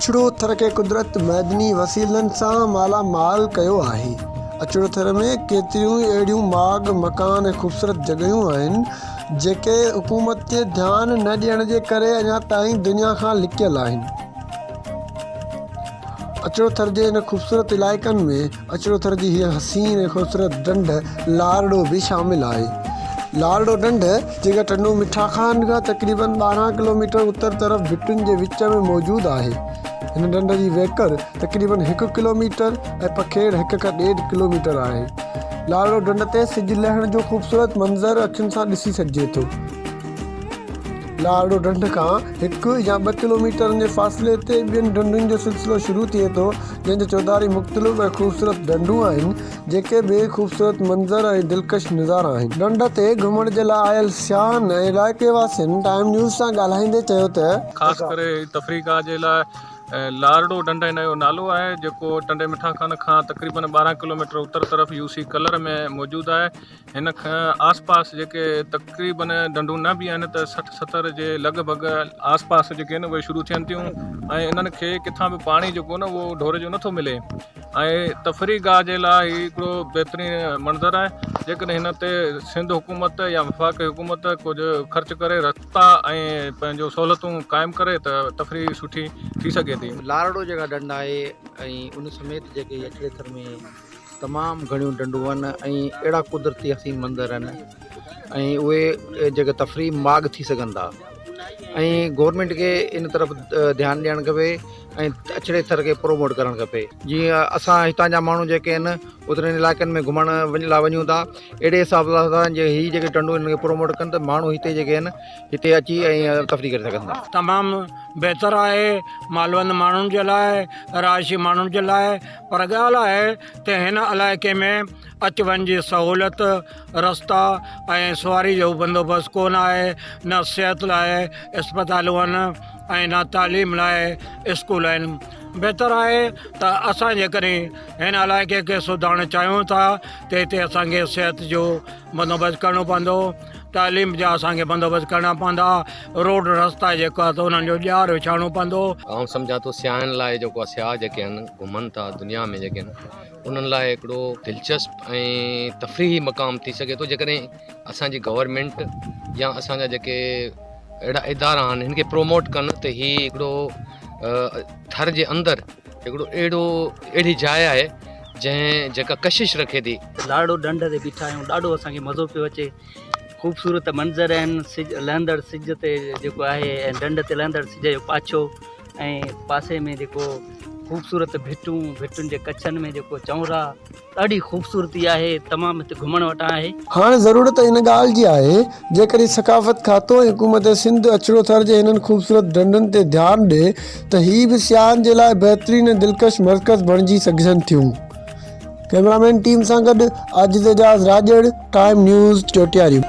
अछड़ो थर के कुदरत मैदनी वसीलनि सां मालामाल कयो आहे। अछड़ो थर में केतिरियूं अहिड़ियूं माग मकान ऐं ख़ूबसूरत जॻहियूं आहिनि जेके हुकूमत ते ध्यानु न ॾियण जे करे अञा ताईं दुनिया खां लिकियल आहिनि। अछड़ो थर जे इन ख़ूबसूरत इलाइक़नि में अछड़ो थर जी हीअ हसीन ऐं ख़ूबसूरत ढंढ लारड़ो भी शामिल आहे। लारड़ो ढंढ जेका टंडो मिठा खान खां तक़रीबन 12 किलोमीटर उत्तर तरफ़ भिटुनि जे विच में मौजूदु आहे। हिन ढंढ जी वेकर तक़रीबन 1 किलोमीटर ऐं पखेड़ 1 खां 1.5 किलोमीटर आहे। लारड़ो ढंढ ते सिॼु लहण जो ख़ूबसूरत मंज़र अखियुनि सां ॾिसी सघिजे थो। लारड़ो ढंढ खां 1 या 2 किलोमीटर जे फ़ासिले ते ॿियनि ढंढुनि जो सिलसिलो शुरू थिए थो, जंहिंजो चौधारी मुख़्तलिफ़ ऐं ख़ूबसूरत ढंढूं आहिनि जेके बे ख़ूबसूरत मंज़र ऐं दिलकश नज़ारा आहिनि। ढंढ ते घुमण जे लाइ आयल सियाहन ऐं इलाइक़े वासियुनि टाइम न्यूज़ सां ॻाल्हाईंदे चयो त ख़ासि करे तफ़रीक़ा जे लाइ लारड़ो ढंढ हिन जो नालो आहे, जेको टंडे मिठा खान खां तक़रीबन 12 किलोमीटर उत्तर तरफ़ यूसी कलर में मौजूदु आहे। हिन खां आसपास जेके तक़रीबन ढंढूं न बि आहिनि त 60-70 जे लॻभॻि आसपास जेके आहिनि उहे शुरू थियनि थियूं ऐं इन्हनि खे किथां बि पाणी जेको न उहो ढोर जो नथो मिले ऐं तफ़रीगाह जे लाइ हिकिड़ो बहितरीनु मंज़र आहे। जेकॾहिं हिन ते सिंध हुकूमत या वफ़ाक़ी हुकूमत कुझु ख़र्च करे रस्ता ऐं पंहिंजो सहूलियतूं क़ाइमु करे त तफ़रीह सुठी थी सघे थी। लारड़ो जेका ढंढ आहे ऐं उन समेत जेके अछड़े थर में तमामु घणियूं ढंढूं आहिनि ऐं अहिड़ा कुदरती हसीन मंदर आहिनि ऐं उहे जेके तफ़रीह माग थी सघनि था ऐं गवर्नमेंट खे इन तरफ़ ध्यानु ॾियणु खपे ऐं अछड़े थर खे प्रोमोट करणु खपे। जीअं असां हितां जा माण्हू जेके आहिनि उतरनि इलाइक़नि में घुमण लाइ वञूं था, अहिड़े हिसाब सां जे हीअ जेके ढंढूं हिन खे प्रोमोट कनि त माण्हू हिते जेके आहिनि हिते अची ऐं तफ़रीह करे सघनि था। तमामु बहितरु आहे मालवंत माण्हुनि जे लाइ, रहायशी माण्हुनि जे लाइ, पर ॻाल्हि आहे त हिन इलाइक़े में अच वञ जी सहूलियत, रस्ता ऐं सवारी जो बंदोबस्तु कोन आहे, न सिहत लाइ अस्पतालूं आहिनि ऐं न तालीम लाइ स्कूल आहिनि। बहितरु आहे त असां जेकॾहिं हिन इलाइक़े खे सुधारणु चाहियूं था त हिते असांखे सिहत जो बंदोबस्तु करिणो पवंदो, तालीम जा असांखे बंदोबस्तु करणा पवंदा, रोड रस्ता जेको आहे त उन्हनि जो ॼार विछाइणो पवंदो। ऐं सम्झा थो सियाहनि लाइ जेको आहे सियाह जेके आहिनि घुमनि था दुनिया में जेके आहिनि उन्हनि लाइ हिकिड़ो दिलचस्प ऐं तफ़रीही मक़ाम थी सघे थो जेकॾहिं असांजी गवर्नमेंट या असांजा जेके अहिड़ा इदारा आहिनि हिन खे प्रोमोट कनि त हीअ हिकिड़ो थर जे अंदरि हिकिड़ो अहिड़ी जाइ आहे जेका कशिश रखे थी। लारड़ो ढंढ ते बीठा आहियूं, ॾाढो असांखे मज़ो पियो अचे। ख़ूबसूरत मंज़र आहिनि, सिज लहंदड़ सिज ते जेको आहे ऐं ढंढ ते लहंदड़ सिज जो पाछो ऐं पासे में जेको ख़ूबसूरत भिटुनि जे कच्छनि में जेको चौरा, ॾाढी ख़ूबसूरती आहे। तमामु हिते घुमण वटां आहे। हाणे ज़रूरत इन ॻाल्हि जी आहे जेकॾहिं सकाफ़त खातो ऐं हुकूमत सिंध अछड़ो थर जे हिननि ख़ूबसूरत ढंढुनि ते ध्यानु ॾिए त हीअ बि सियाहनि जे लाइ बहितरीनु ऐं दिलकश मर्कज़ बणिजी सघनि थियूं। कैमरामैन टीम सां गॾु आजिज़ एजाज़ राजड़, टाइम न्यूज़ चोटियारी।